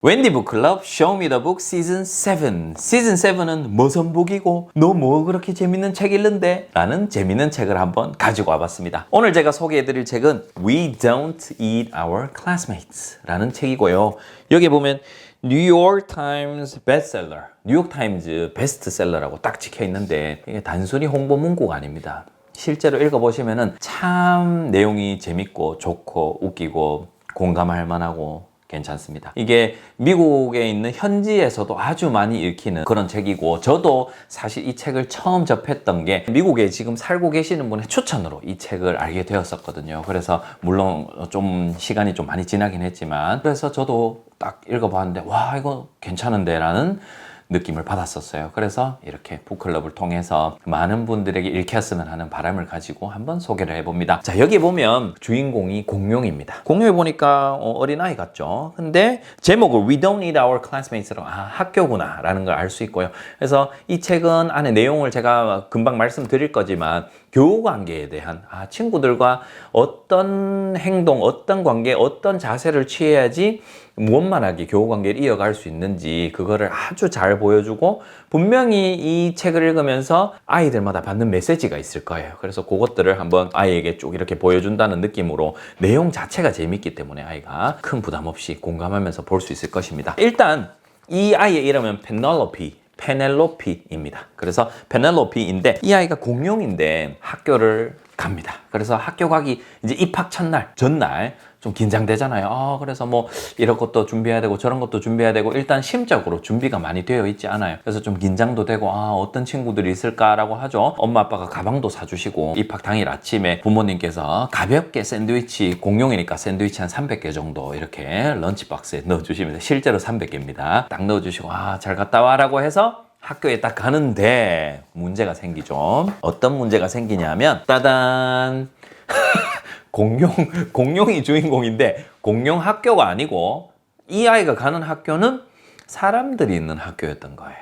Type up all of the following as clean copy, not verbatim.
웬디 북클럽 Show Me the Book 시즌 7. 시즌 7은 무슨 복이고 너 뭐 그렇게 재밌는 책 읽는데? 라는 재밌는 책을 한번 가지고 와봤습니다. 오늘 제가 소개해드릴 책은 We Don't Eat Our Classmates 라는 책이고요. 여기 보면 뉴욕 타임즈 베스트셀러, 뉴욕 타임즈 베스트셀러라고 딱 찍혀 있는데 이게 단순히 홍보 문구가 아닙니다. 실제로 읽어보시면은 참 내용이 재밌고 좋고 웃기고 공감할 만하고 괜찮습니다. 이게 미국에 있는 현지에서도 아주 많이 읽히는 그런 책이고, 저도 사실 이 책을 처음 접했던 게 미국에 지금 살고 계시는 분의 추천으로 이 책을 알게 되었었거든요. 그래서 물론 좀 시간이 좀 많이 지나긴 했지만, 그래서 저도 딱 읽어봤는데 와, 이거 괜찮은데 라는 느낌을 받았었어요. 그래서 이렇게 북클럽을 통해서 많은 분들에게 읽혔으면 하는 바람을 가지고 한번 소개를 해봅니다. 자, 여기 보면 주인공이 공룡입니다. 공룡이 보니까 어린아이 같죠? 근데 제목을 We Don't Eat Our Classmates라고, 학교구나 라는 걸 알 수 있고요. 그래서 이 책은 안에 내용을 제가 금방 말씀드릴 거지만 교우관계에 대한, 친구들과 어떤 행동, 어떤 관계, 어떤 자세를 취해야지 무원만하게 교우관계를 이어갈 수 있는지 그거를 아주 잘 보여주고, 분명히 이 책을 읽으면서 아이들마다 받는 메시지가 있을 거예요. 그래서 그것들을 한번 아이에게 쭉 이렇게 보여준다는 느낌으로, 내용 자체가 재밌기 때문에 아이가 큰 부담 없이 공감하면서 볼 수 있을 것입니다. 일단 이 아이의 이름은 페넬로피입니다. 그래서 페넬로피인데 이 아이가 공룡인데 학교를 갑니다. 그래서 학교 가기 이제 입학 첫날, 전날 좀 긴장되잖아요. 그래서 뭐 이런 것도 준비해야 되고 저런 것도 준비해야 되고, 일단 심적으로 준비가 많이 되어 있지 않아요. 그래서 좀 긴장도 되고, 어떤 친구들이 있을까라고 하죠. 엄마 아빠가 가방도 사주시고, 입학 당일 아침에 부모님께서 가볍게 샌드위치, 공룡이니까 샌드위치 한 300개 정도 이렇게 런치박스에 넣어주시면, 실제로 300개입니다. 딱 넣어주시고, 잘 갔다 와라고 해서 학교에 딱 가는데 문제가 생기죠. 어떤 문제가 생기냐면, 따단! 공룡이 주인공인데, 공룡 학교가 아니고 이 아이가 가는 학교는 사람들이 있는 학교였던 거예요.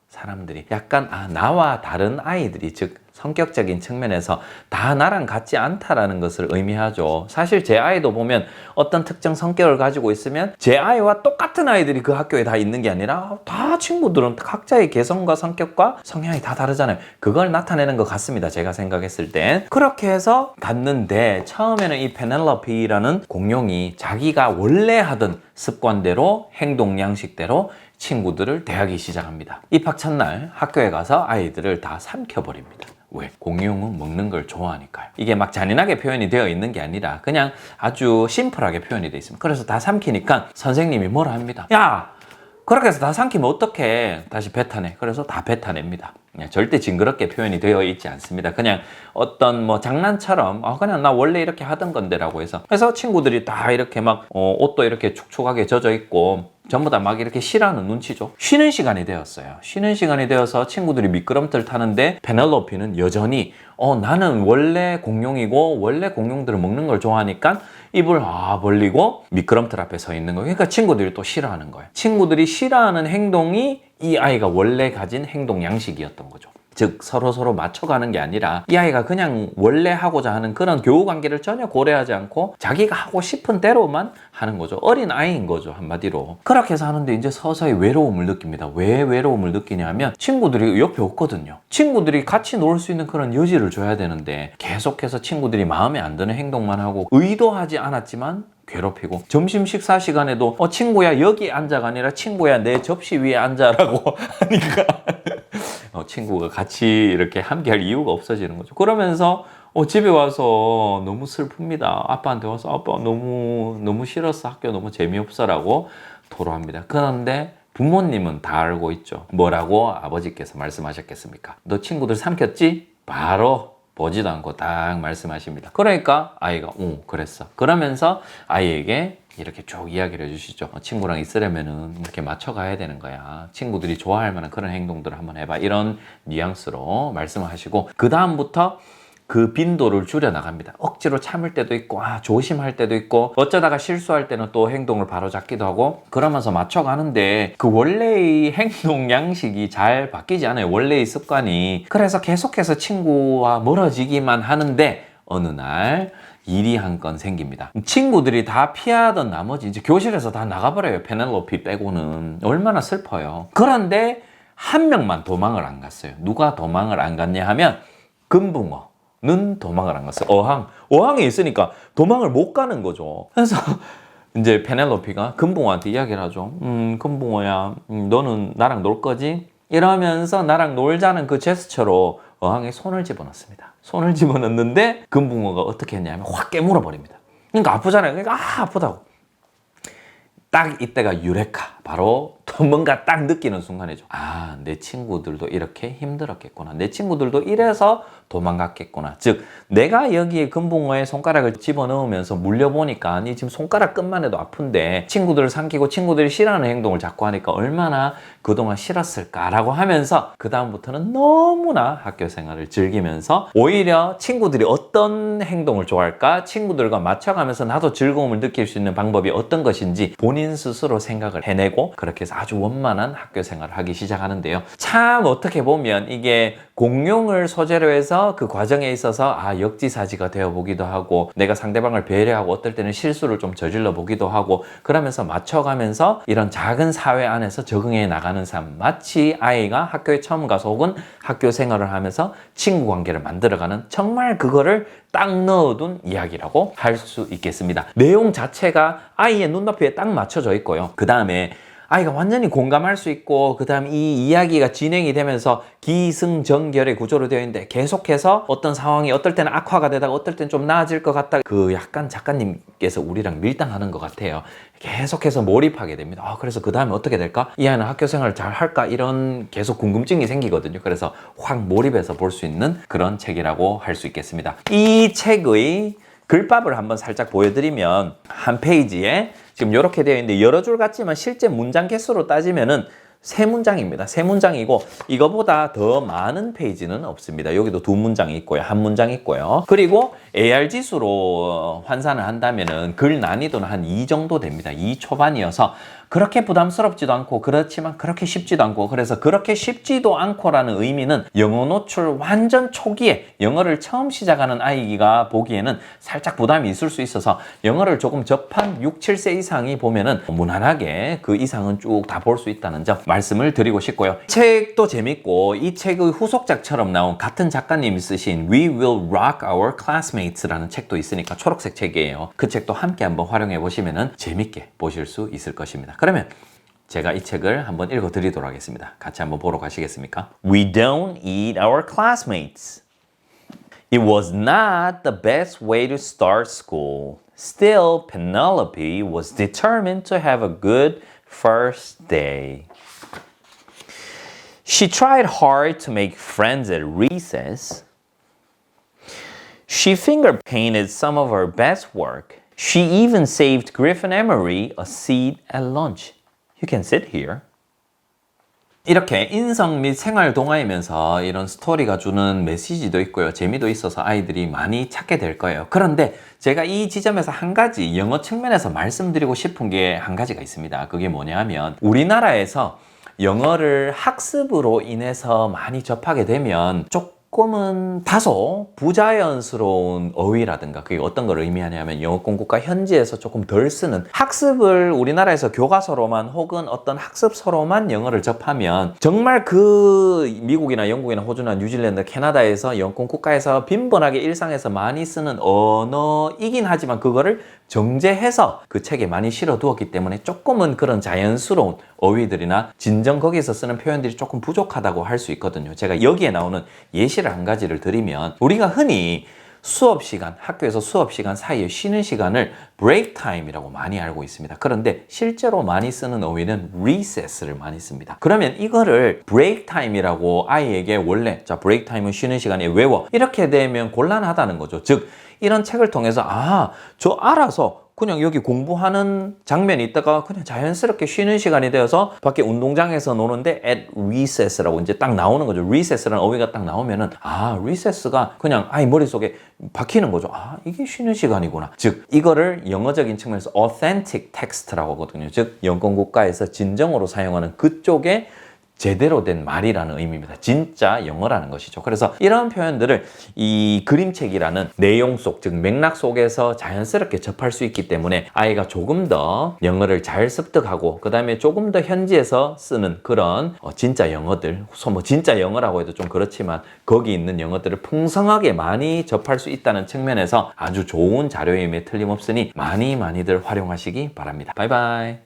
사람들이 약간 나와 다른 아이들이, 즉 성격적인 측면에서 다 나랑 같지 않다라는 것을 의미하죠. 사실 제 아이도 보면 어떤 특정 성격을 가지고 있으면 제 아이와 똑같은 아이들이 그 학교에 다 있는 게 아니라, 다 친구들은 각자의 개성과 성격과 성향이 다 다르잖아요. 그걸 나타내는 것 같습니다, 제가 생각했을 땐. 그렇게 해서 갔는데, 처음에는 이 페넬로피라는 공룡이 자기가 원래 하던 습관대로, 행동 양식대로 친구들을 대하기 시작합니다. 입학 첫날 학교에 가서 아이들을 다 삼켜버립니다. 왜? 공룡은 먹는 걸 좋아하니까요. 이게 막 잔인하게 표현이 되어 있는 게 아니라 그냥 아주 심플하게 표현이 되어 있습니다. 그래서 다 삼키니까 선생님이 뭐라 합니다. 야! 그렇게 해서 다 삼키면 어떡해? 다시 뱉어내. 그래서 다 뱉어냅니다. 절대 징그럽게 표현이 되어 있지 않습니다. 그냥 어떤 뭐 장난처럼, 그냥 나 원래 이렇게 하던 건데 라고 해서. 그래서 친구들이 다 이렇게 막 옷도 이렇게 축축하게 젖어 있고 전부 다 막 이렇게 싫어하는 눈치죠. 쉬는 시간이 되었어요. 쉬는 시간이 되어서 친구들이 미끄럼틀 타는데, 페넬로피는 여전히 나는 원래 공룡이고 원래 공룡들을 먹는 걸 좋아하니까 입을 벌리고 미끄럼틀 앞에 서 있는 거예요. 그러니까 친구들이 또 싫어하는 거예요. 친구들이 싫어하는 행동이 이 아이가 원래 가진 행동 양식이었던 거죠. 즉 서로 맞춰가는 게 아니라 이 아이가 그냥 원래 하고자 하는 그런 교우관계를 전혀 고려하지 않고 자기가 하고 싶은 대로만 하는 거죠. 어린 아이인 거죠, 한마디로. 그렇게 해서 하는데 이제 서서히 외로움을 느낍니다. 왜 외로움을 느끼냐면, 친구들이 옆에 없거든요. 친구들이 같이 놀 수 있는 그런 여지를 줘야 되는데 계속해서 친구들이 마음에 안 드는 행동만 하고, 의도하지 않았지만 괴롭히고, 점심 식사 시간에도 친구야 여기 앉아가 아니라 친구야 내 접시 위에 앉아라고 하니까 친구가 같이 이렇게 함께 할 이유가 없어지는 거죠. 그러면서 집에 와서 너무 슬픕니다. 아빠한테 와서 아빠 너무 싫었어, 학교 너무 재미없어 라고 토로합니다. 그런데 부모님은 다 알고 있죠. 뭐라고 아버지께서 말씀하셨겠습니까? 너 친구들 삼켰지? 바로 보지도 않고 딱 말씀하십니다. 그러니까 아이가 그랬어. 그러면서 아이에게 이렇게 쭉 이야기를 해주시죠. 친구랑 있으려면은 이렇게 맞춰가야 되는 거야. 친구들이 좋아할 만한 그런 행동들을 한번 해봐. 이런 뉘앙스로 말씀을 하시고, 그 다음부터 그 빈도를 줄여 나갑니다. 억지로 참을 때도 있고, 조심할 때도 있고, 어쩌다가 실수할 때는 또 행동을 바로잡기도 하고, 그러면서 맞춰가는데 그 원래의 행동 양식이 잘 바뀌지 않아요. 원래의 습관이. 그래서 계속해서 친구와 멀어지기만 하는데, 어느 날 일이 한 건 생깁니다. 친구들이 다 피하던 나머지 이제 교실에서 다 나가버려요. 페넬로피 빼고는. 얼마나 슬퍼요. 그런데 한 명만 도망을 안 갔어요. 누가 도망을 안 갔냐 하면 금붕어는 도망을 안 갔어요. 어항에 있으니까 도망을 못 가는 거죠. 그래서 이제 페넬로피가 금붕어한테 이야기를 하죠. 금붕어야, 너는 나랑 놀 거지? 이러면서 나랑 놀자는 그 제스처로 어항에 손을 집어넣습니다. 손을 집어넣는데 금붕어가 어떻게 했냐면 확 깨물어 버립니다. 그러니까 아프잖아요. 그러니까 아프다고. 딱 이때가 유레카, 바로 또 뭔가 딱 느끼는 순간이죠. 아, 내 친구들도 이렇게 힘들었겠구나. 내 친구들도 이래서 도망갔겠구나. 즉, 내가 여기에 금붕어에 손가락을 집어넣으면서 물려보니까 아니 지금 손가락 끝만 해도 아픈데 친구들을 삼키고 친구들이 싫어하는 행동을 자꾸 하니까 얼마나 그동안 싫었을까라고 하면서 그 다음부터는 너무나 학교 생활을 즐기면서 오히려 친구들이 어떤 행동을 좋아할까? 친구들과 맞춰가면서 나도 즐거움을 느낄 수 있는 방법이 어떤 것인지 본인 스스로 생각을 해내고 그렇게 해서 아주 원만한 학교 생활을 하기 시작하는데요. 참 어떻게 보면 이게 공룡을 소재로 해서 그 과정에 있어서 역지사지가 되어 보기도 하고 내가 상대방을 배려하고 어떨 때는 실수를 좀 저질러 보기도 하고 그러면서 맞춰가면서 이런 작은 사회 안에서 적응해 나가는 삶, 마치 아이가 학교에 처음 가서 혹은 학교 생활을 하면서 친구 관계를 만들어가는 정말 그거를 딱 넣어둔 이야기라고 할 수 있겠습니다. 내용 자체가 아이의 눈높이에 딱 맞춰져 있고요. 그 다음에 아이가 완전히 공감할 수 있고 그 다음 이 이야기가 진행이 되면서 기승전결의 구조로 되어 있는데 계속해서 어떤 상황이 어떨 때는 악화가 되다가 어떨 때는 좀 나아질 것 같다. 그 약간 작가님께서 우리랑 밀당하는 것 같아요. 계속해서 몰입하게 됩니다. 그래서 그 다음에 어떻게 될까? 이 아이는 학교 생활을 잘 할까? 이런 계속 궁금증이 생기거든요. 그래서 확 몰입해서 볼 수 있는 그런 책이라고 할 수 있겠습니다. 이 책의 글밥을 한번 살짝 보여드리면 한 페이지에 지금 이렇게 되어 있는데 여러 줄 같지만 실제 문장 개수로 따지면은 3문장입니다. 3문장이고 이거보다 더 많은 페이지는 없습니다. 여기도 2문장이 있고요. 1문장 있고요. 그리고 AR 지수로 환산을 한다면은 글 난이도는 한 2 정도 됩니다. 2 초반이어서 그렇게 부담스럽지도 않고 그렇지만 그렇게 쉽지도 않고 그래서 그렇게 쉽지도 않고라는 의미는 영어 노출 완전 초기에 영어를 처음 시작하는 아이가 보기에는 살짝 부담이 있을 수 있어서 영어를 조금 접한 6, 7세 이상이 보면은 무난하게 그 이상은 쭉 다 볼 수 있다는 점 말씀을 드리고 싶고요. 책도 재밌고 이 책의 후속작처럼 나온 같은 작가님이 쓰신 We Will Rock Our Classmates라는 책도 있으니까 초록색 책이에요. 그 책도 함께 한번 활용해 보시면은 재밌게 보실 수 있을 것입니다. 그러면 제가 이 책을 한번 읽어드리도록 하겠습니다. 같이 한번 보러 가시겠습니까? We don't eat our classmates. It was not the best way to start school. Still, Penelope was determined to have a good first day. She tried hard to make friends at recess. She finger painted some of her best work. She even saved Griff and Emery a seat at lunch. You can sit here. 이렇게 인성 및 생활 동화이면서 이런 스토리가 주는 메시지도 있고요. 재미도 있어서 아이들이 많이 찾게 될 거예요. 그런데 제가 이 지점에서 한 가지 영어 측면에서 말씀드리고 싶은 게 한 가지가 있습니다. 그게 뭐냐 하면 우리나라에서 영어를 학습으로 인해서 많이 접하게 되면 조금은 다소 부자연스러운 어휘라든가 그게 어떤 걸 의미하냐면 영어 공부가 현지에서 조금 덜 쓰는 학습을 우리나라에서 교과서로만 혹은 어떤 학습서로만 영어를 접하면 정말 그 미국이나 영국이나 호주나 뉴질랜드, 캐나다에서 영권 국가에서 빈번하게 일상에서 많이 쓰는 언어이긴 하지만 그거를 정제해서 그 책에 많이 실어두었기 때문에 조금은 그런 자연스러운 어휘들이나 진정 거기서 쓰는 표현들이 조금 부족하다고 할 수 있거든요. 제가 여기에 나오는 예시를 한 가지를 드리면 우리가 흔히 수업 시간, 학교에서 수업 시간 사이에 쉬는 시간을 break time이라고 많이 알고 있습니다. 그런데 실제로 많이 쓰는 어휘는 recess를 많이 씁니다. 그러면 이거를 break time이라고 아이에게 원래 자 break time은 쉬는 시간에 외워 이렇게 되면 곤란하다는 거죠. 즉 이런 책을 통해서 저 알아서 그냥 여기 공부하는 장면이 있다가 그냥 자연스럽게 쉬는 시간이 되어서 밖에 운동장에서 노는데 at recess라고 이제 딱 나오는 거죠. recess라는 어휘가 딱 나오면은 recess가 그냥 아이 머릿속에 박히는 거죠. 이게 쉬는 시간이구나. 즉 이거를 영어적인 측면에서 authentic text라고 하거든요. 즉 영권 국가에서 진정으로 사용하는 그쪽에 제대로 된 말이라는 의미입니다. 진짜 영어라는 것이죠. 그래서 이런 표현들을 이 그림책이라는 내용 속, 즉 맥락 속에서 자연스럽게 접할 수 있기 때문에 아이가 조금 더 영어를 잘 습득하고 그 다음에 조금 더 현지에서 쓰는 그런 진짜 영어들, 뭐 진짜 영어라고 해도 좀 그렇지만 거기 있는 영어들을 풍성하게 많이 접할 수 있다는 측면에서 아주 좋은 자료임에 틀림없으니 많이들 활용하시기 바랍니다. 바이바이.